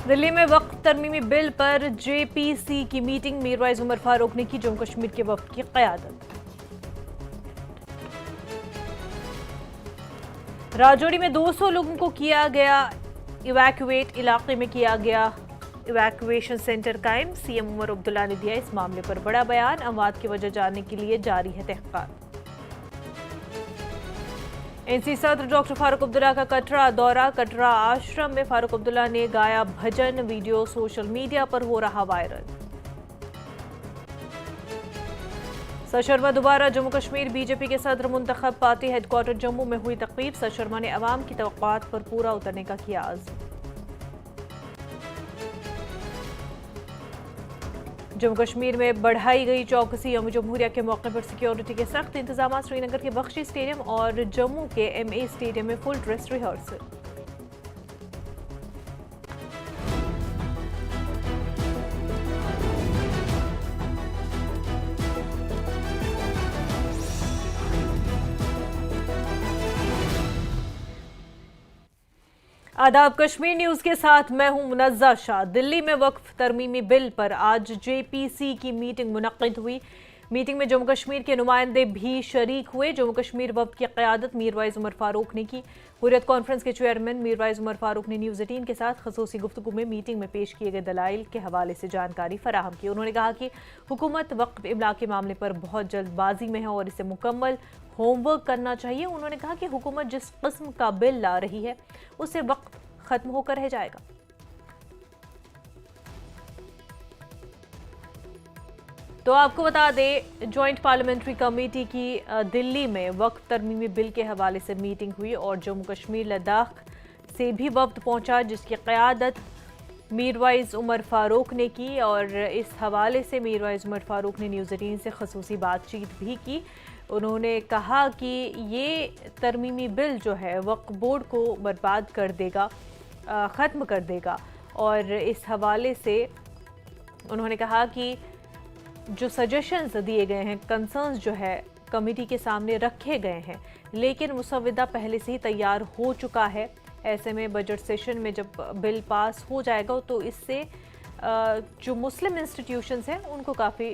दिल्ली में वक्फ तरमीमी बिल पर जेपीसी की मीटिंग, मीरवाइज उमर फारूक ने की जम्मू कश्मीर के वफ्द की क़यादत। राजौरी में 200 लोगों को किया गया इवैक्यूएट, इलाके में किया गया इवैक्यूएशन सेंटर कायम। सीएम उमर अब्दुल्ला ने दिया इस मामले पर बड़ा बयान, अमवात की वजह जानने के लिए जारी है तहक़ीक़ात। एनसी सदर डॉक्टर फारूक अब्दुल्ला का कटरा दौरा, कटरा आश्रम में फारूक अब्दुल्ला ने गाया भजन, वीडियो सोशल मीडिया पर हो रहा वायरल। सर शर्मा दोबारा जम्मू कश्मीर, बीजेपी के सदर मुंतखब, पार्टी हेडक्वार्टर जम्मू में हुई तकरीब। सर शर्मा ने अवाम की तवक्कुआत पर पूरा उतरने का किया अज़्म। जम्मू कश्मीर में बढ़ाई गई चौकसी, यौम जमहूरिया के मौके पर सिक्योरिटी के सख्त इंतजाम। श्रीनगर के बख्शी स्टेडियम और जम्मू के एमए स्टेडियम में फुल ड्रेस रिहर्सल। आदाब, कश्मीर न्यूज के साथ मैं हूं मुनज़्ज़ा शाह। दिल्ली में वक्फ तरमीमी बिल पर आज जेपीसी की मीटिंग मुनक्किद हुई। मीटिंग में जम्मू कश्मीर के नुमाइंदे भी शरीक हुए। जम्मू कश्मीर वफ्द की क़यादत मीरवाइज उमर फारूक ने की। हुर्रियत कॉन्फ्रेंस के चेयरमैन मीरवाइज उमर फारूक ने न्यूज़ 18 के साथ ख़ुसूसी गुफ्तगू में मीटिंग में पेश किए गए दलाइल के हवाले से जानकारी फराहम की। उन्होंने कहा कि हुकूमत वक्फ इमला के मामले पर बहुत जल्दबाजी में है और इसे मुकम्मल होमवर्क करना चाहिए। उन्होंने कहा कि हुकूमत जिस किस्म का बिल ला रही है उससे वक्त खत्म होकर रह जाएगा। तो आपको बता दें, जॉइंट पार्लियामेंट्री कमेटी की दिल्ली में वक्फ तरमीमी बिल के हवाले से मीटिंग हुई और जम्मू कश्मीर लद्दाख से भी वफ्द पहुंचा, जिसकी क़यादत मीरवाइज उमर फारूक ने की। और इस हवाले से मीरवाइज उमर फारूक ने न्यूज़ 18 से ख़ुसूसी बातचीत भी की। उन्होंने कहा कि ये तरमीमी बिल जो है वक्फ बोर्ड को बर्बाद कर देगा, ख़त्म कर देगा। और इस हवाले से उन्होंने कहा कि जो सजेशंस दिए गए हैं, कंसर्न्स जो है कमेटी के सामने रखे गए हैं, लेकिन मुसव्वदा पहले से ही तैयार हो चुका है। ऐसे में बजट सेशन में जब बिल पास हो जाएगा तो इससे जो मुस्लिम इंस्टीट्यूशंस हैं उनको काफ़ी,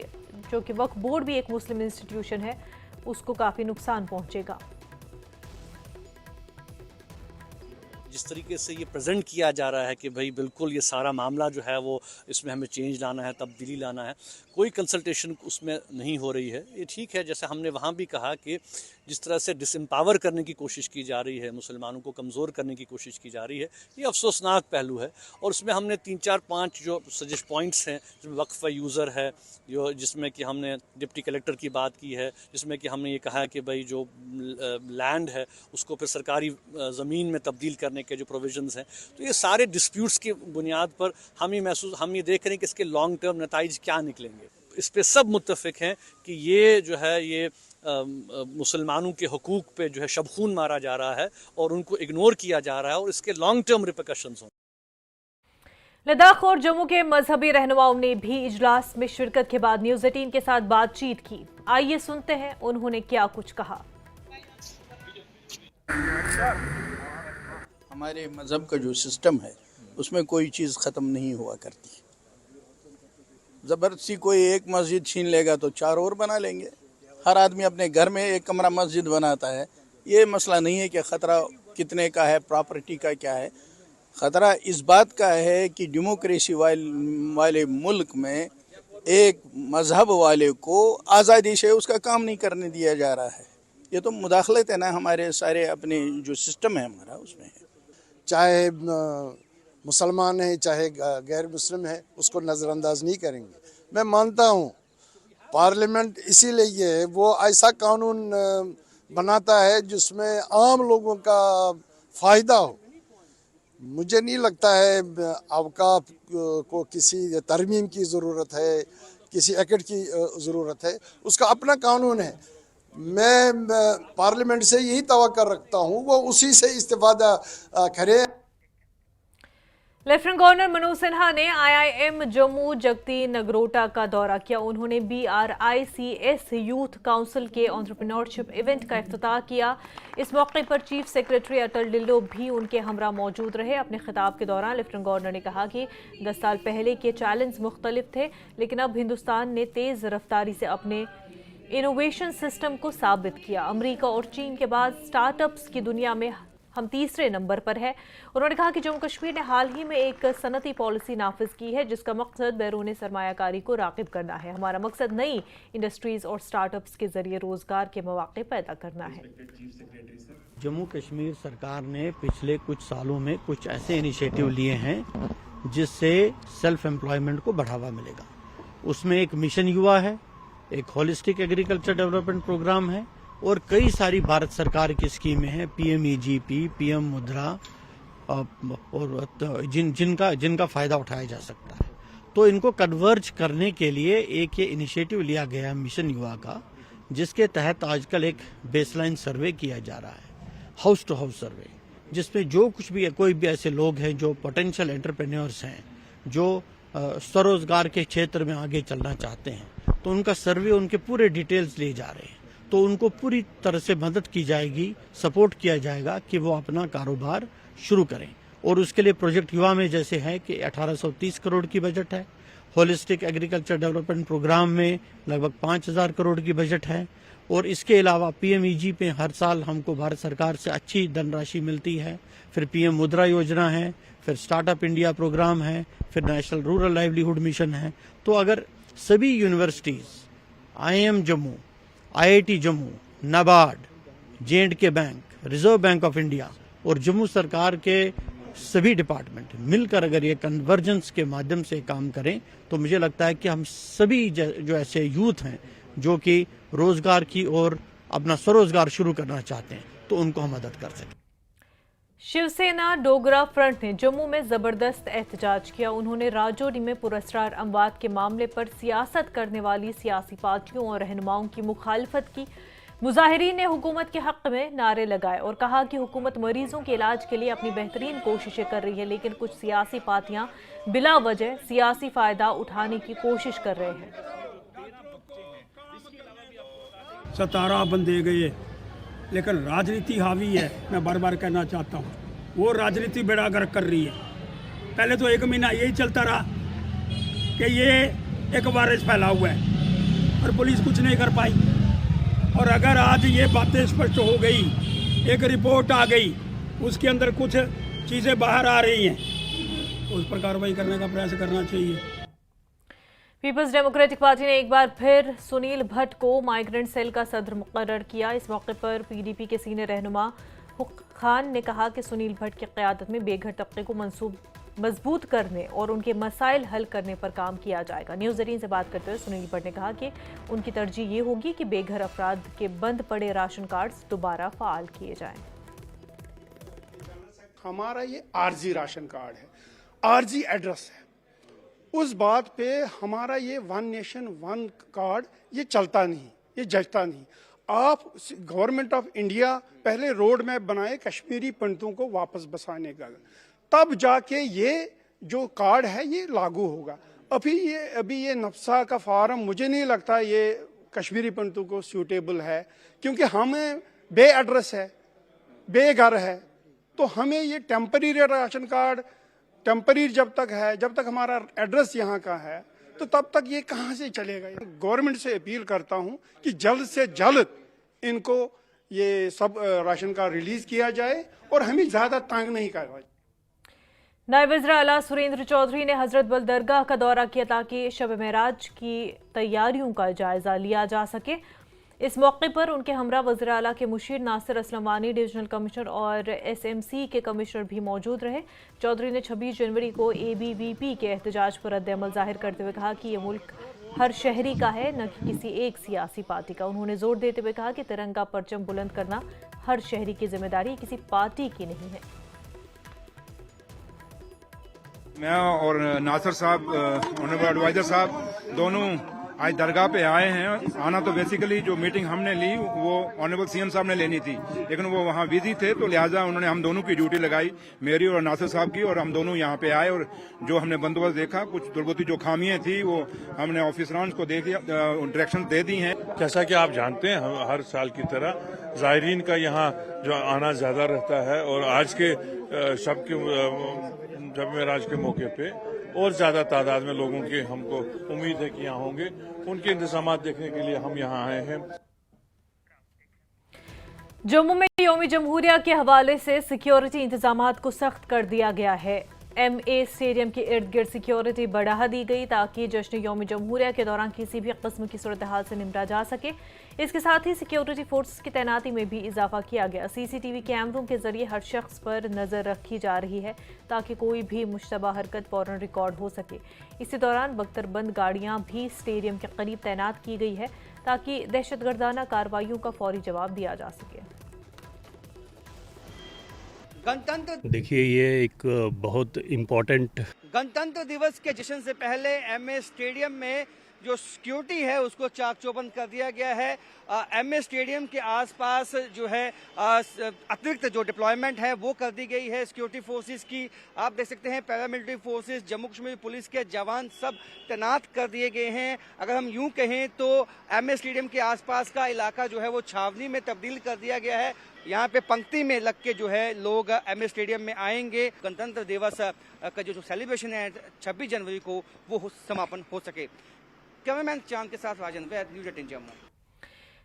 जो कि वक्फ बोर्ड भी एक मुस्लिम इंस्टीट्यूशन है, उसको काफ़ी नुकसान पहुंचेगा। जिस तरीके से ये प्रेजेंट किया जा रहा है कि भाई बिल्कुल ये सारा मामला जो है वो इसमें हमें चेंज लाना है, तब्दीली लाना है, कोई कंसल्टेशन उसमें नहीं हो रही है। ये ठीक है, जैसे हमने वहाँ भी कहा कि जिस तरह से डिसम्पावर करने की कोशिश की जा रही है, मुसलमानों को कमज़ोर करने की कोशिश की जा रही है, ये अफसोसनाक पहलू है। और उसमें हमने 3-4-5 जो सजेस्ट पॉइंट्स हैं, जिसमें वक्फ यूज़र है, जिसमें कि हमने डिप्टी कलेक्टर की बात की है, जिसमें कि हमने ये कहा कि भाई जो लैंड है उसको फिर सरकारी ज़मीन में तब्दील करने के जो प्रोविजंस हैं, तो ये सारे डिस्प्यूट्स की बुनियाद पर हम ये देख रहे हैं कि इसके लॉन्ग टर्म नताइज क्या निकलेंगे। इस पे सब मुत्तफिक हैं कि ये जो है ये मुसलमानों के हकूक़ पे जो है शबखून मारा जा रहा है और उनको इग्नोर किया जा रहा है और इसके लॉन्ग टर्म रिपरकशंस हों। लद्दाख और जम्मू के मजहबी रहनुमाओं ने भी इजलास में शिरकत के बाद न्यूज़ 18 के साथ बातचीत की। आइए सुनते हैं उन्होंने क्या कुछ कहा। हमारे मज़हब का जो सिस्टम है उसमें कोई चीज़ ख़त्म नहीं हुआ करती। ज़बरदस्ती कोई एक मस्जिद छीन लेगा तो 4 और बना लेंगे। हर आदमी अपने घर में एक कमरा मस्जिद बनाता है। ये मसला नहीं है कि ख़तरा कितने का है, प्रॉपर्टी का क्या है। ख़तरा इस बात का है कि डेमोक्रेसी वाले मुल्क में एक मज़हब वाले को आज़ादी से उसका काम नहीं करने दिया जा रहा है। ये तो मुदाखलत है ना, हमारे सारे अपने जो सिस्टम है हमारा उसमें है। चाहे मुसलमान है चाहे गैर मुस्लिम है, उसको नज़रअंदाज नहीं करेंगे। मैं मानता हूँ पार्लियामेंट इसीलिए वो ऐसा कानून बनाता है जिसमें आम लोगों का फ़ायदा हो। मुझे नहीं लगता है अवकाफ को किसी तरमीम की ज़रूरत है, किसी एक्ट की ज़रूरत है। उसका अपना कानून है। मैं पार्लियामेंट से यही तवक्को रखता हूँ वो उसी से इस्तेफादा करे। लेफ्टिनेंट गवर्नर मनोज सिन्हा ने IIM जम्मू जगती नगरोटा का दौरा किया। उन्होंने BRICS यूथ काउंसिल के एंटरप्रेन्योरशिप इवेंट का इफ्तिताह किया। इस मौके पर चीफ सेक्रेटरी अटल डिल्लो भी उनके हमरा मौजूद रहे। अपने खिताब के दौरान लेफ्टिनेंट गवर्नर ने कहा कि 10 साल पहले के चैलेंज मुख्तलिफ थे, लेकिन अब हिंदुस्तान ने तेज रफ्तारी से अपने इनोवेशन सिस्टम को साबित किया। अमेरिका और चीन के बाद स्टार्टअप्स की दुनिया में हम तीसरे नंबर पर है। उन्होंने कहा कि जम्मू कश्मीर ने हाल ही में एक सनती पॉलिसी नाफिज की है, जिसका मकसद बैरून सरमायाकारी को राग़िब करना है। हमारा मकसद नई इंडस्ट्रीज और स्टार्टअप्स के जरिए रोजगार के मौके पैदा करना है। जम्मू कश्मीर सरकार ने पिछले कुछ सालों में कुछ ऐसे इनिशिएटिव लिए हैं जिससे सेल्फ एम्प्लॉयमेंट को बढ़ावा मिलेगा। उसमें एक मिशन युवा है, एक होलिस्टिक एग्रीकल्चर डेवलपमेंट प्रोग्राम है और कई सारी भारत सरकार की स्कीमें हैं, PMEGP, PM मुद्रा और जिनका फायदा उठाया जा सकता है। तो इनको कन्वर्ज करने के लिए एक ये इनिशिएटिव लिया गया मिशन युवा का, जिसके तहत आजकल एक बेसलाइन सर्वे किया जा रहा है, हाउस टू हाउस सर्वे, जिसमें जो कुछ भी कोई भी ऐसे लोग हैं जो पोटेंशियल एंटरप्रेन्योर्स हैं, जो स्वरोजगार के क्षेत्र में आगे चलना चाहते हैं, तो उनका सर्वे, उनके पूरे डिटेल्स लिए जा रहे हैं। तो उनको पूरी तरह से मदद की जाएगी, सपोर्ट किया जाएगा कि वो अपना कारोबार शुरू करें। और उसके लिए प्रोजेक्ट युवा में जैसे है कि 1830 करोड़ की बजट है, होलिस्टिक एग्रीकल्चर डेवलपमेंट प्रोग्राम में लगभग 5000 करोड़ की बजट है, और इसके अलावा PMEG पे हर साल हमको भारत सरकार से अच्छी धनराशि मिलती है। फिर PM मुद्रा योजना है, फिर स्टार्टअप इंडिया प्रोग्राम है, फिर नेशनल रूरल लाइवलीहुड मिशन है। तो अगर सभी universities, IIM Jammu, IIT Jammu, NABARD, J&K bank, reserve bank of India और जम्मू सरकार के सभी डिपार्टमेंट मिलकर अगर ये कन्वर्जेंस के माध्यम से काम करें, तो मुझे लगता है कि हम सभी जो ऐसे यूथ हैं जो कि रोजगार की और अपना स्वरोजगार शुरू करना चाहते हैं, तो उनको हम मदद कर सकें। शिवसेना डोगरा फ्रंट ने जम्मू में जबरदस्त एहतजाज किया। उन्होंने राजौरी में पुरस्कार अमवात के मामले पर सियासत करने वाली सियासी पार्टियों और रहनुमाओं की मुखालफत की। मुजाहिरीन ने हुकूमत के हक में नारे लगाए और कहा कि हुकूमत मरीजों के इलाज के लिए अपनी बेहतरीन कोशिशें कर रही है, लेकिन कुछ सियासी पार्टियां बिला वजह सियासी फायदा उठाने की कोशिश कर रहे हैं। 17 बंदे गए, लेकिन राजनीति हावी है। मैं बार बार कहना चाहता हूँ, वो राजनीति बेड़ा गर्क कर रही है। पहले तो 1 महीना यही चलता रहा कि ये एक वायरस फैला हुआ है और पुलिस कुछ नहीं कर पाई। और अगर आज ये बातें स्पष्ट हो गई, एक रिपोर्ट आ गई, उसके अंदर कुछ चीज़ें बाहर आ रही हैं, तो उस पर कार्रवाई करने का प्रयास करना चाहिए। पीपल्स डेमोक्रेटिक पार्टी ने एक बार फिर सुनील भट्ट को माइग्रेंट सेल का सदर मुकर्रर किया। इस मौके पर PDP के सीनियर रहनुमा हुक खान ने कहा कि सुनील भट्ट की क़यादत में बेघर तबके को मजबूत करने और उनके मसाइल हल करने पर काम किया जाएगा। न्यूज़ 18 से बात करते हुए सुनील भट्ट ने कहा कि उनकी तरजीह ये होगी कि बेघर अफराद के बंद पड़े राशन कार्ड्स दोबारा फ़ाल किए जाएं। हमारा ये आरजी राशन कार्ड है, आरजी एड्रेस है, उस बात पे हमारा ये 1 नेशन 1 कार्ड ये चलता नहीं, ये जचता नहीं। आप गवर्नमेंट ऑफ इंडिया पहले रोड मैप बनाए कश्मीरी पंडितों को वापस बसाने का, तब जाके ये जो कार्ड है ये लागू होगा। अभी ये नफ्सा का फार्म मुझे नहीं लगता ये कश्मीरी पंडितों को सूटेबल है, क्योंकि हमें बे एड्रेस है, बेघर है, तो हमें ये टेम्पररी राशन कार्ड टेम्पररी जब तक हमारा एड्रेस यहाँ का है, तो तब तक ये कहाँ से चलेगा। गवर्नमेंट से अपील करता हूँ कि जल्द से जल्द इनको ये सब राशन कार्ड रिलीज किया जाए और हमें ज्यादा तंग नहीं करवाए। नायब वज़ीर आला सुरेंद्र चौधरी ने हजरत बल दरगाह का दौरा किया ताकि शब मेराज की तैयारियों का जायजा लिया जा सके। इस मौके पर उनके हमरा वज़ीर आला के मुशीर नासिर असलम वानी, डिवीजनल कमिश्नर और SMC के कमिश्नर भी मौजूद रहे। चौधरी ने 26 जनवरी को ABVP के एहतजाज पर रद्द-ए-अमल जाहिर करते हुए कहा कि ये मुल्क हर शहरी का है, न कि किसी एक सियासी पार्टी का। उन्होंने जोर देते हुए कहा कि तिरंगा परचम बुलंद करना हर शहरी की जिम्मेदारी, किसी पार्टी की नहीं है। मैं और नासिर साहब, ऑनरेबल एडवाइजर साहब, दोनों आज दरगाह पे आए हैं। आना तो बेसिकली जो मीटिंग हमने ली वो ऑनरेबल सीएम साहब ने लेनी थी, लेकिन वो वहाँ बिजी थे, तो लिहाजा उन्होंने हम दोनों की ड्यूटी लगाई, मेरी और नासिर साहब की, और हम दोनों यहाँ पे आए। और जो हमने बंदोबस्त देखा, कुछ दुर्गति जो खामियां थी वो हमने ऑफिसरान को डायरेक्शन दे दी हैं। जैसा कि आप जानते हैं, हर साल की तरह ज़ायरीन का यहाँ जो आना ज़्यादा रहता है, और आज के शब मेराज के मौके पे और ज़्यादा तादाद में लोगों की हमको उम्मीद है कि यहाँ होंगे। उनके इंतजाम देखने के लिए हम यहाँ आए हैं। जम्मू में यौम जमहूरिया के हवाले से सिक्योरिटी इंतजामात को सख्त कर दिया गया है। MA स्टेडियम के इर्द गिर्द सिक्योरिटी बढ़ा दी गई ताकि जश्न यौम जमहूरिया के दौरान किसी भी किस्म की सूरत हाल से निपटा जा सके। इसके साथ ही सिक्योरिटी फोर्सेस की तैनाती में भी इजाफा किया गया। CCTV कैमरों के जरिए हर शख्स पर नजर रखी जा रही है ताकि कोई भी मुश्तबा हरकत फौरन रिकॉर्ड हो सके। इसी दौरान बख्तरबंद गाड़ियां भी स्टेडियम के करीब तैनात की गई है ताकि दहशतगर्दाना कार्रवाइयों का फौरी जवाब दिया जा सके। गणतंत्र देखिए, ये एक बहुत इम्पोर्टेंट गणतंत्र दिवस के जश्न से पहले MA स्टेडियम में जो सिक्योरिटी है उसको चाक चौबंद कर दिया गया है। MA स्टेडियम के आसपास जो है अतिरिक्त जो डिप्लॉयमेंट है वो कर दी गई है सिक्योरिटी फोर्सेस की। आप देख सकते हैं paramilitary forces, Jammu Kashmir police के जवान सब तैनात कर दिए गए हैं। अगर हम यूं कहें तो MA स्टेडियम के आसपास का इलाका जो है वो छावनी में तब्दील कर दिया गया है। यहाँ पे पंक्ति में लग के जो है लोग MA स्टेडियम में आएंगे। गणतंत्र दिवस का जो सेलिब्रेशन है 26 जनवरी को वो समापन हो सके। कैमरामैन चांद के साथ राजन वैद, न्यूज़ 18 जम्मू।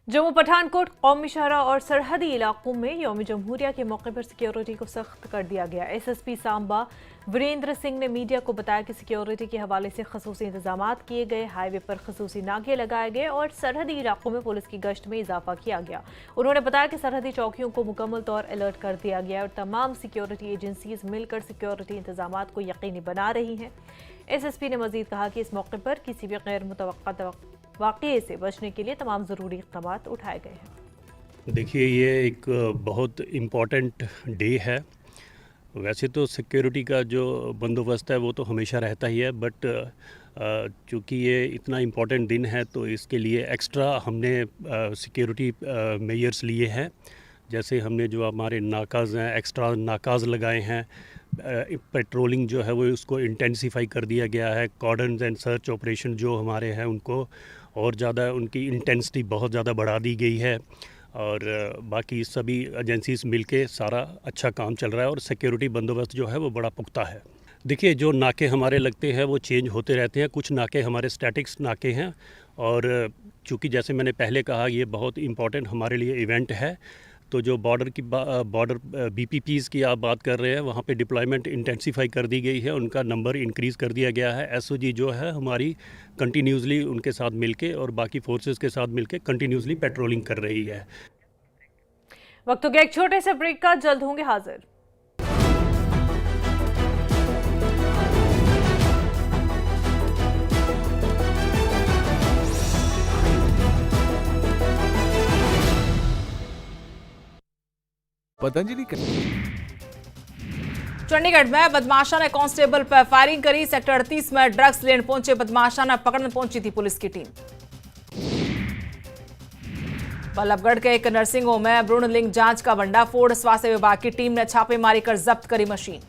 जम्मू पठानकोट कौमी शाहरा और सरहदी इलाकों में यौम जमहूरिया के मौके पर सिक्योरिटी को सख्त कर दिया गया। SSP सांबा वीरेंद्र सिंह ने मीडिया को बताया कि सिक्योरिटी के हवाले से खसूसी इंतजाम किए गए, हाईवे पर खसूसी नाके लगाए गए और सरहदी इलाकों में पुलिस की गश्त में इजाफा किया गया। उन्होंने बताया कि सरहदी चौकियों को मुकम्मल तौर अलर्ट कर दिया गया और तमाम सिक्योरिटी एजेंसीज मिलकर सिक्योरिटी इंतजाम को यकीनी बना रही हैं। SSP ने मजीद कहा कि इस मौके पर किसी भी गैर मुतवक्का वाक़ये से बचने के लिए तमाम ज़रूरी इक़दाम उठाए गए हैं। देखिए, ये एक बहुत इम्पॉर्टेंट डे है। वैसे तो सिक्योरिटी का जो बंदोबस्त है वो तो हमेशा रहता ही है, बट चूँकि ये इतना इम्पॉर्टेंट दिन है तो इसके लिए एक्स्ट्रा हमने सिक्योरिटी मेजर्स लिए हैं। जैसे हमने जो हमारे नाकाज़ हैं, एक्स्ट्रा नाकाज़ लगाए हैं। पेट्रोलिंग जो है वो उसको इंटेंसिफाई कर दिया गया है। कॉर्डन्स एंड सर्च ऑपरेशन जो हमारे हैं उनको और ज़्यादा उनकी इंटेंसिटी बहुत ज़्यादा बढ़ा दी गई है, और बाकी सभी एजेंसीज मिलके सारा अच्छा काम चल रहा है और सिक्योरिटी बंदोबस्त जो है वो बड़ा पुख्ता है। देखिए, जो नाके हमारे लगते हैं वो चेंज होते रहते हैं। कुछ नाके हमारे स्टैटिक्स नाके हैं, और चूँकि जैसे मैंने पहले कहा ये बहुत इम्पॉर्टेंट हमारे लिए इवेंट है, तो जो बॉर्डर BPPs की आप बात कर रहे हैं, वहाँ पे डिप्लॉयमेंट इंटेंसिफाई कर दी गई है, उनका नंबर इंक्रीज़ कर दिया गया है। SOG जो है हमारी कंटिन्यूसली उनके साथ मिलके और बाकी फोर्सेस के साथ मिलके कंटिन्यूसली पेट्रोलिंग कर रही है। वक्त हो गया एक छोटे से ब्रेक का, जल्द होंगे हाजिर। पतंजलि चंडीगढ़ में बदमाशा ने कांस्टेबल पर फायरिंग करी। सेक्टर 38 में ड्रग्स लेने पहुंचे बदमाशा ने पकड़ने पहुंची थी पुलिस की टीम। बल्लभगढ़ के एक नर्सिंग होम में भ्रूण लिंग जांच का भंडाफोड़। स्वास्थ्य विभाग की टीम ने छापेमारी कर जब्त करी मशीन।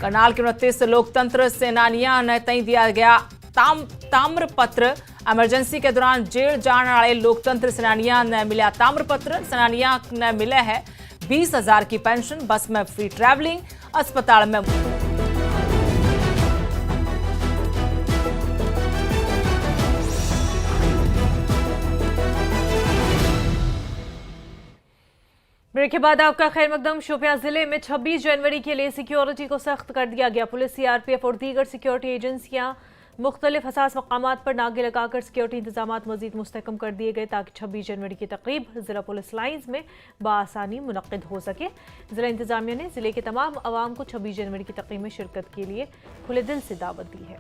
करनाल के 29 लोकतंत्र सेनानियां ने तय दिया गया ताम्र पत्र। एमरजेंसी के दौरान जेल जाने वाले लोकतंत्र सेनानियां ने मिला ताम्र पत्र। सेनानियां ने मिले है 20,000 की पेंशन, बस में फ्री ट्रैवलिंग, अस्पताल में। ब्रेक के बाद आपका खैर मकदम। शोपियां जिले में 26 जनवरी के लिए सिक्योरिटी को सख्त कर दिया गया। पुलिस, CRPF और दीगर सिक्योरिटी एजेंसियां मुख्तलिफ हसास मकामात पर नागे लगाकर सिक्योरिटी इंतजाम मजीद मुस्तकम कर दिए गए ताकि 26 जनवरी की तकरीब जिला पुलिस लाइन्स में बआसानी मुनक्किद हो सके। जिला इंतजामिया ने जिले के तमाम अवाम को 26 जनवरी की तकरीब में शिरकत के लिए खुले दिल से दावत दी है।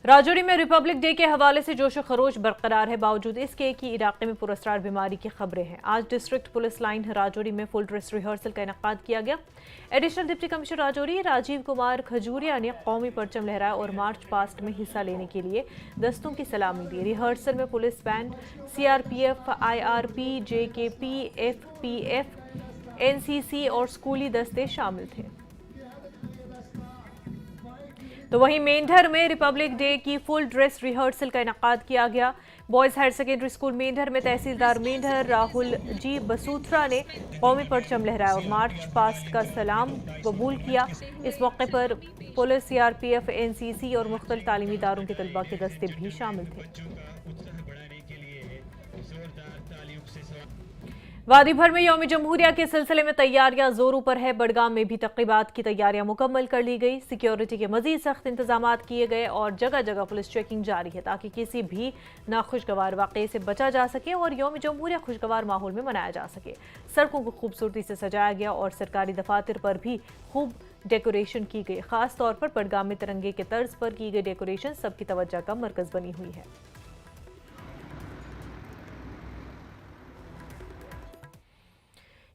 राजौरी में रिपब्लिक डे के हवाले से जोश खरोश बरकरार है, बावजूद इसके कि इलाके में पुरस्कार बीमारी की खबरें हैं। आज डिस्ट्रिक्ट पुलिस लाइन राजौरी में फुल ड्रेस रिहर्सल का इनेकाद किया गया। Additional deputy commissioner Rajouri Rajeev Kumar Khajuria ने कौमी परचम लहराया और मार्च पास्ट में हिस्सा लेने के लिए दस्तों की सलामी दी। रिहर्सल में police band, CRPF, IRP, JKP, FPF, NCC और स्कूली दस्ते शामिल थे। तो वहीं मेंढर में रिपब्लिक डे की फुल ड्रेस रिहर्सल का इनेकाद किया गया। Boys higher secondary school Mendhar में तहसीलदार मेंढर राहुल जी बसूथरा ने कौमी परचम लहराया और मार्च पास्ट का सलाम कबूल किया। इस मौके पर पुलिस, सीआरपीएफ, एनसीसी और मुख्तलिफ तालीमी इदारों के तलबा के दस्ते भी शामिल थे। वादी भर में यौम जमहूरिया के सिलसिले में तैयारियां जोरों पर है। बडगाम में भी तकरीबात की तैयारियां मुकम्मल कर ली गई। सिक्योरिटी के मजीद सख्त इंतजाम किए गए और जगह जगह पुलिस चेकिंग जारी है ताकि किसी भी नाखुशगवार वाक़े से बचा जा सके और यौम जमहूरिया खुशगवार माहौल में मनाया जा सके। सड़कों को खूबसूरती से सजाया गया और सरकारी दफातर पर भी खूब डेकोरेशन की गई। खास तौर पर बडगाम में तिरंगे के तर्ज पर की गई डेकोरेशन सबकी तवज्जो का मरकज बनी हुई है।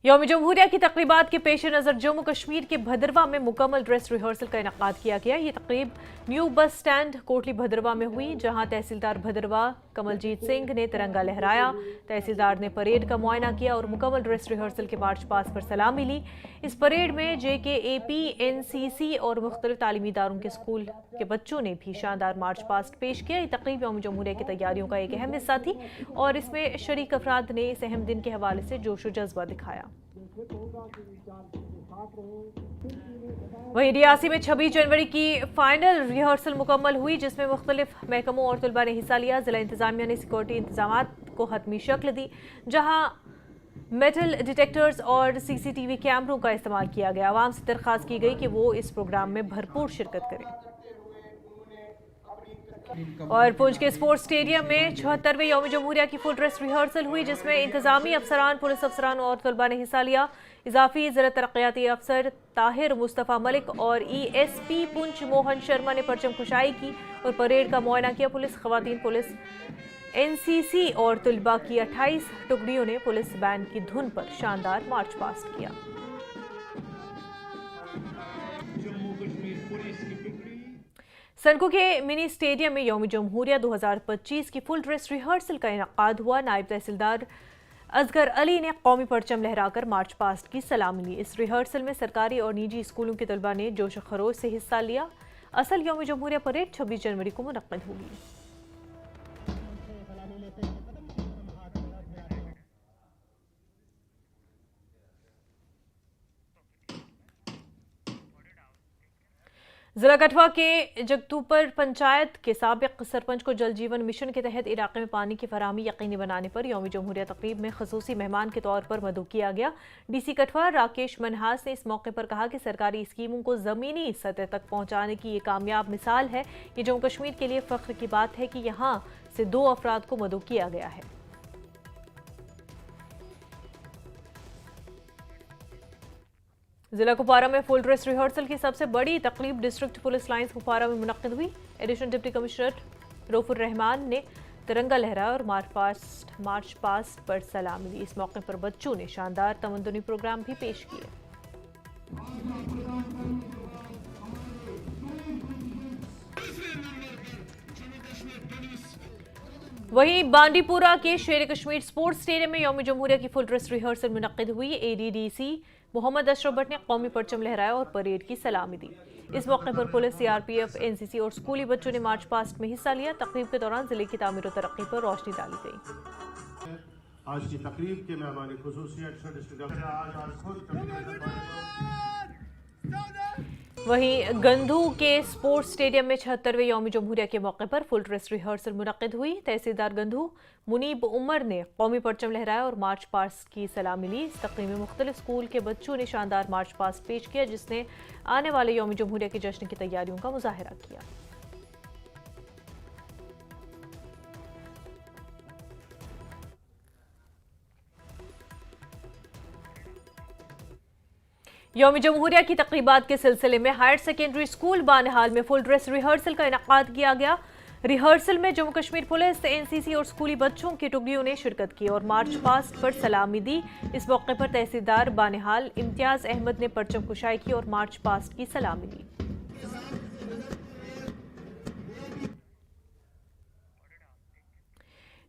यौम जमहूरिया की तकरीबात के पेश नज़र जम्मू कश्मीर के भदरवा में मुकम्मल ड्रेस रिहर्सल का इनेकाद किया गया। ये तकरीब new bus stand Kotli Bhaderwah में हुई, जहां तहसीलदार भदरवा कमलजीत सिंह ने तिरंगा लहराया। तहसीलदार ने परेड का मुआयना किया और मुकम्मल ड्रेस रिहर्सल के मार्च पास्ट पर सलामी ली। इस परेड में जेकेएपी, एनसीसी और मुख्तलिफ तालीमी इदारों के स्कूल के बच्चों ने भी शानदार मार्च पास्ट पेश किया। ये तकरीब यौम जमहूरिया की तैयारियों का एक अहम हिस्सा थी और इसमें शरीक अफराद ने इस अहम दिन के हवाले से जोश व जज्बा दिखाया। वहीं रियासी में 26 जनवरी की फाइनल रिहर्सल मुकम्मल हुई, जिसमें मुख्तलिफ महकमों और तलबा ने हिस्सा लिया। जिला इंतजामिया ने सिक्योरिटी इंतजाम को हतमी शक्ल दी, जहां मेटल डिटेक्टर्स और सीसीटीवी कैमरों का इस्तेमाल किया गया। आवाम से दरख्वास्त की गई कि वो इस प्रोग्राम में भरपूर शिरकत करें। और पुंछ के स्पोर्ट्स स्टेडियम में 76वें यौम जमहूरिया की फुल ड्रेस रिहर्सल हुई, जिसमें इंतजामी अफसरान, पुलिस अफसरान और तलबा ने हिस्सा लिया। इजाफी ज़िला तरक्याती अफसर ताहिर मुस्तफ़ा मलिक और ESP पुंछ मोहन शर्मा ने परचम कुशाई की और परेड का मुआयना किया। पुलिस, खवातीन पुलिस, NCC और तलबा की 28 टुकड़ियों ने पुलिस बैंड की धुन पर शानदार मार्च पास्ट किया। सनकू के मिनी स्टेडियम में यौम जमहूरिया 2025 की फुल ड्रेस रिहर्सल का इनेकाद हुआ। नायब तहसीलदार असगर अली ने कौमी परचम लहराकर मार्च पास्ट की सलामी ली। इस रिहर्सल में सरकारी और निजी स्कूलों के तलबा ने जोश खरोश से हिस्सा लिया। असल यौम जमहूरिया परेड 26 जनवरी को मुनक्किद होगी। जिला कठवा के जगतूपर पंचायत के साबिक सरपंच को जल जीवन मिशन के तहत इलाके में पानी की फराहमी यकीनी बनाने पर यौम जमहूरिया तकरीब में खसूसी मेहमान के तौर पर मदऊ किया गया। DC कठवा राकेश मनहास ने इस मौके पर कहा कि सरकारी स्कीमों को ज़मीनी सतह तक पहुँचाने की ये कामयाब मिसाल है। ये जम्मू कश्मीर के लिए फ़ख्र की बात है कि यहाँ से 2 अफराद को मदऊ किया गया है। जिला कुपवारा में फुल ड्रेस रिहर्सल की सबसे बड़ी तकरीब डिस्ट्रिक्ट पुलिस लाइंस कुपवारा में मुनक्किद हुई। एडिशनल डिप्टी कमिश्नर रऊफुर रहमान ने तिरंगा लहराया और मार्च पास्ट पर सलामी दी। इस मौके पर बच्चों ने शानदार तमद्दुनी प्रोग्राम भी पेश किए। वहीं बांडीपुरा के शेर कश्मीर स्पोर्ट्स स्टेडियम में यौम जमहूरिया की फुल ड्रेस रिहर्सल मुनक्किद हुई। ADDC मोहम्मद अशरफ भट्ट ने कौमी परचम लहराया और परेड की सलामी दी। इस मौके पर पुलिस, CRPF, NCC और स्कूली बच्चों ने मार्च पास्ट में हिस्सा लिया। तकरीब के दौरान जिले की तामीर और तरक्की पर रोशनी डाली गई। आज की तकरीब के मेहमान खुसूसियत वहीं गंधू के स्पोर्ट्स स्टेडियम में 76वें यौम जमहूरिया के मौके पर फुल ड्रेस रिहर्सल मुनक्किद हुई। तहसीलदार गंधू मुनीब उमर ने कौमी परचम लहराया और मार्च पास्ट की सलामी ली। इस तकरीब में मुख्तलिफ स्कूल के बच्चों ने शानदार मार्च पास्ट पेश किया, जिसने आने वाले यौम जमहूरिया के जश्न की तैयारियों का मुजाहिरा किया। यौम जमहूरिया की तकरीबात के सिलसिले में हायर सेकेंडरी स्कूल बानहाल में फुल ड्रेस रिहर्सल का इनेकाद किया गया। रिहर्सल में जम्मू कश्मीर पुलिस, एनसीसी और स्कूली बच्चों की टुकड़ियों ने शिरकत की और मार्च पास्ट पर सलामी दी। इस मौके पर तहसीलदार बानिहाल इम्तियाज अहमद ने परचम कुशाई की और मार्च पास्ट की सलामी दी।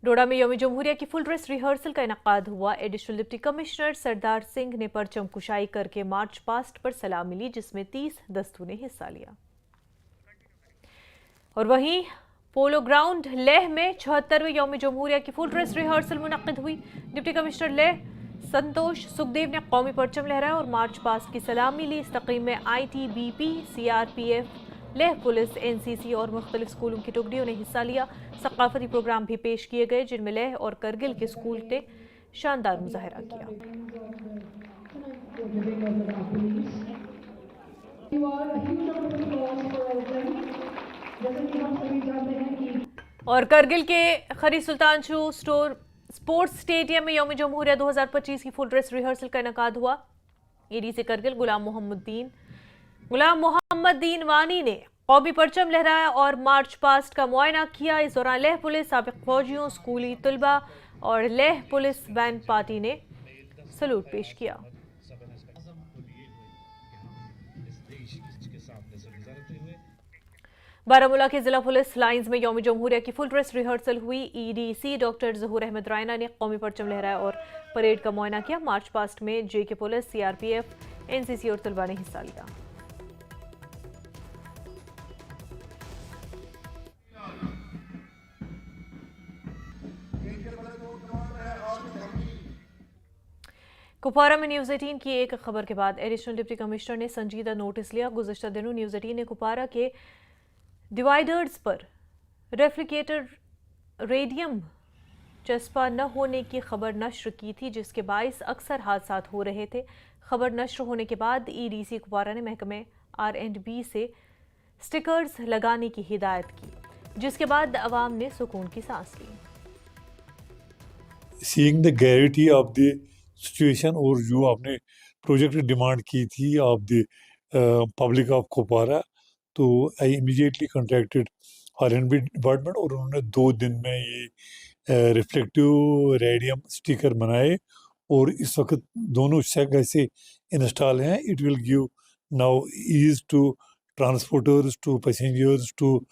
डोडा में यौम जमहूरिया की फुल ड्रेस रिहर्सल का इनकाद हुआ। Additional deputy commissioner Sardar Singh ने परचम कुशाई करके मार्च पास्ट पर सलामी ली, जिसमें 30 दस्तों ने हिस्सा लिया। और वहीं पोलो ग्राउंड लेह में 76वें यौम जमहूरिया की फुल ड्रेस रिहर्सल मुनक्किद हुई। डिप्टी कमिश्नर लेह संतोष सुखदेव ने कौमी परचम लहराया और मार्च पास्ट की सलामी ली। इस तकरीब में ITBP, CRPF, Leh police, NCC और मुख्तलिफ स्कूलों की टुकड़ियों ने हिस्सा लिया। सकाफती प्रोग्राम भी पेश किए गए, जिनमें लेह और करगिल के स्कूल ने शानदार मुजाहरा किया। और करगिल के खरी सुल्तान शू स्पोर्ट्स स्टेडियम में यौम जमहूरिया 2025 की फुल ड्रेस रिहर्सल का इनकाद हुआ। ADC करगिल गुलाम मोहम्मद दीन वानी ने कौमी परचम लहराया और मार्च पास्ट का मुआयना किया। इस दौरान लेह पुलिस, साबिक फौजियों, स्कूली तलबा और लेह पुलिस बैंड पार्टी ने सलूट पेश किया। बारामूला के जिला पुलिस लाइंस में यौम जमहूरिया की फुल ड्रेस रिहर्सल हुई। EDC डॉक्टर जहूर अहमद रायना ने कौमी परचम लहराया और परेड का मुआयना किया। मार्च पास्ट में JK पुलिस, CRPF, NCC और तलबा ने हिस्सा लिया। कुपवारा में न्यूज़ 18 की एक खबर के बाद एडिशनल डिप्टी कमिश्नर ने संजीदा नोटिस लिया। गुज़श्ता दिनों न्यूज़ 18 ने कुपवारा के डिवाइडर्स पर रेफ्रिजरेटर रेडियम चस्पा न होने की खबर नश्र की थी, जिसके बाइस अक्सर हादसात हो रहे थे। खबर नश्र होने के बाद EDC कुपवारा ने महकमे R&B से स्टिकर्स लगाने की हिदायत की, जिसके बाद अवाम ने सुकून की सांस ली। Seeing the gravity of the situation और जो आपने प्रोजेक्ट डिमांड की थी of the public of Kupwara, तो I immediately contacted R&B department और उन्होंने 2 दिन में ये रिफ्लेक्टिव रेडियम स्टिकर बनाए और इस वक्त दोनों जगह से इंस्टॉल हैं। It will give now ease to transporters, to passengers, to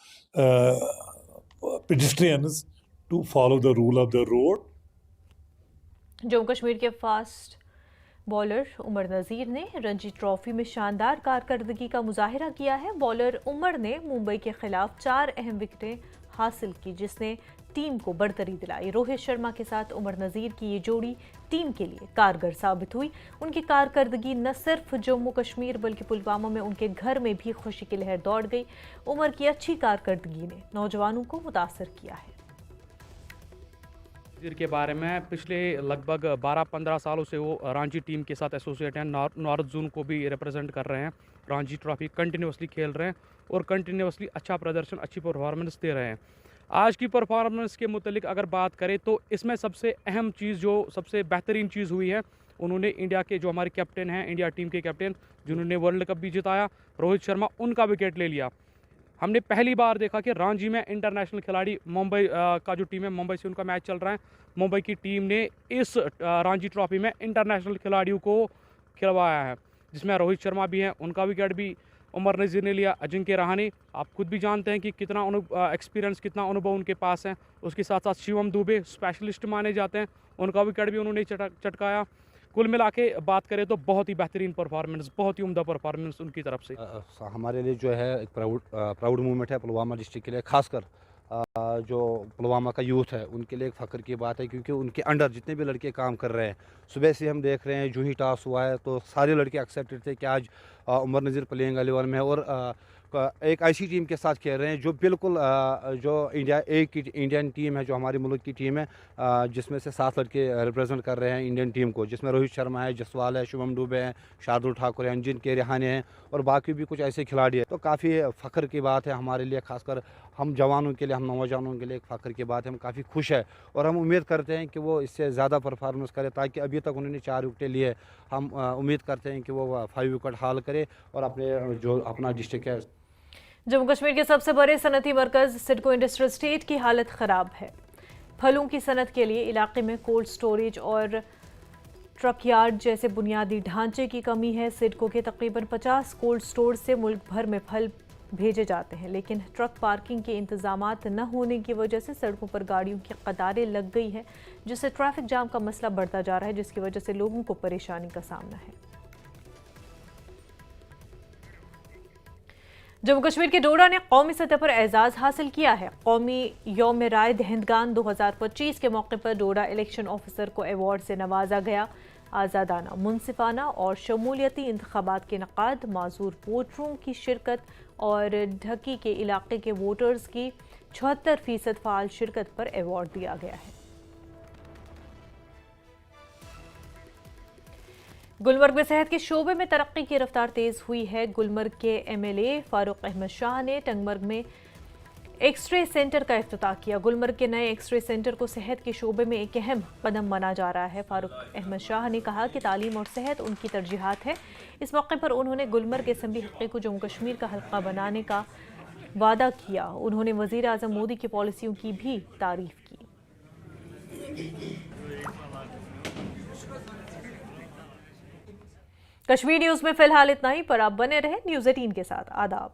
pedestrians to follow the rule of the road. Jammu Kashmir के फास्ट बॉलर उमर नज़ीर ने रणजी ट्रॉफी में शानदार कारकर्दगी का मुजाहिरा किया है। बॉलर उमर ने मुंबई के खिलाफ 4 अहम विकेटें हासिल की, जिसने टीम को बढ़तरी दिलाई। रोहित शर्मा के साथ उमर नज़ीर की ये जोड़ी टीम के लिए कारगर साबित हुई। उनकी कारकर्दगी न सिर्फ जम्मू कश्मीर बल्कि पुलवामा में उनके घर में भी खुशी की लहर दौड़ गई। उमर की अच्छी कारकर्दगी ने नौजवानों को मुतासर किया है। के बारे में पिछले लगभग 12-15 सालों से वो रांची टीम के साथ एसोसिएट हैं। नॉर्थ जोन को भी रिप्रेजेंट कर रहे हैं। रांची ट्रॉफी कंटिन्यूसली खेल रहे हैं और कंटिन्यूसली अच्छा प्रदर्शन, अच्छी परफॉर्मेंस दे रहे हैं। आज की परफॉर्मेंस के मुतालिक अगर बात करें तो इसमें सबसे अहम चीज़, जो सबसे बेहतरीन चीज़ हुई है, उन्होंने इंडिया के जो हमारे कैप्टन हैं, इंडिया टीम के कैप्टन जिन्होंने वर्ल्ड कप भी जिताया, रोहित शर्मा, उनका विकेट ले लिया। हमने पहली बार देखा कि रांची में इंटरनेशनल खिलाड़ी, मुंबई का जो टीम है, मुंबई से उनका मैच चल रहा है, मुंबई की टीम ने इस रांची ट्रॉफी में इंटरनेशनल खिलाड़ियों को खिलवाया है, जिसमें रोहित शर्मा भी हैं, उनका विकेट भी उमर नज़ीर ने लिया। अजिंक्य रहाणे, आप खुद भी जानते हैं कि कितना एक्सपीरियंस, कितना अनुभव उनके पास है। उसके साथ साथ शिवम दुबे स्पेशलिस्ट माने जाते हैं, उनका विकेट भी उन्होंने चटकाया। कुल मिला के बात करें तो बहुत ही बेहतरीन परफॉर्मेंस, बहुत ही उम्दा परफॉर्मेंस उनकी तरफ से। हमारे लिए जो है एक प्राउड मूवमेंट है पुलवामा डिस्ट्रिक्ट के लिए, खासकर जो पुलवामा का यूथ है उनके लिए एक फ़ख्र की बात है, क्योंकि उनके अंडर जितने भी लड़के काम कर रहे हैं, सुबह से हम देख रहे हैं, जो ही टॉस हुआ है तो सारे लड़के एक्साइटेड थे कि आज उमर नज़ीर प्लेइंग 11 में है और एक ऐसी टीम के साथ खेल रहे हैं जो बिल्कुल जो इंडियन टीम है, जो हमारे मुल्क की टीम है, जिसमें से 7 लड़के रिप्रेजेंट कर रहे हैं इंडियन टीम को, जिसमें रोहित शर्मा है, जसवाल है, शुभम दुबे हैं, शार्दुल ठाकुर हैं, अजिंक्य रहाणे हैं और बाकी भी कुछ ऐसे खिलाड़ी हैं। तो काफ़ी फ़ख्र की बात है हमारे लिए, खासकर हम जवानों के लिए, हम नौजवानों के लिए एक फ़ख्र की बात है। हम काफ़ी खुश है और हम उम्मीद करते हैं कि वो इससे ज़्यादा परफॉर्मेंस करे, ताकि अभी तक उन्होंने 4 विकेटें लिए, हम उम्मीद करते हैं कि वो 5 विकेट हाल करे और अपने जो अपना डिस्ट्रिक्ट है। जम्मू कश्मीर के सबसे बड़े सनती मरकज सिडको इंडस्ट्रियल स्टेट की हालत खराब है। फलों की सनत के लिए इलाके में कोल्ड स्टोरेज और ट्रक यार्ड जैसे बुनियादी ढांचे की कमी है। सिडको के तकरीबन 50 कोल्ड स्टोर से मुल्क भर में फल भेजे जाते हैं, लेकिन ट्रक पार्किंग के इंतजामात न होने की वजह से सड़कों पर गाड़ियों की कतारें लग गई है, जिससे ट्रैफिक जाम का मसला बढ़ता जा रहा है, जिसकी वजह से लोगों को परेशानी का सामना है। जम्मू कश्मीर के डोडा ने कौमी सतह पर एजाज हासिल किया है। कौमी यौम राय दहिंदगान 2025 के मौके पर डोडा इलेक्शन ऑफिसर को अवार्ड से नवाजा गया। आज़ादाना, मुनसिफाना और शमूलियती इंतखाबात के इनेकाद, माजूर वोटरों की शिरकत और ढकी के इलाके के वोटर्स की 76% फाल शिरकत पर अवार्ड दिया गया है। गुलमर्ग में सेहत के शोबे में तरक्की की रफ्तार तेज हुई है। गुलमर्ग के एमएलए फारूक अहमद शाह ने टंगमर्ग में एक्सरे सेंटर का इफ्तिताह किया। गुलमर्ग के नए एक्सरे सेंटर को सेहत के शोबे में एक अहम कदम माना जा रहा है। फारूक अहमद शाह ने कहा कि तालीम और सेहत उनकी तरजीहात है। इस मौके पर उन्होंने गुलमर्ग असेंबली हल्के को जम्मू कश्मीर का हल्का बनाने का वादा किया। उन्होंने वज़ीर आज़म मोदी की पॉलिसियों की भी तारीफ की। कश्मीर न्यूज़ में फिलहाल इतना ही, पर आप बने रहें न्यूज़ 18 के साथ। आदाब।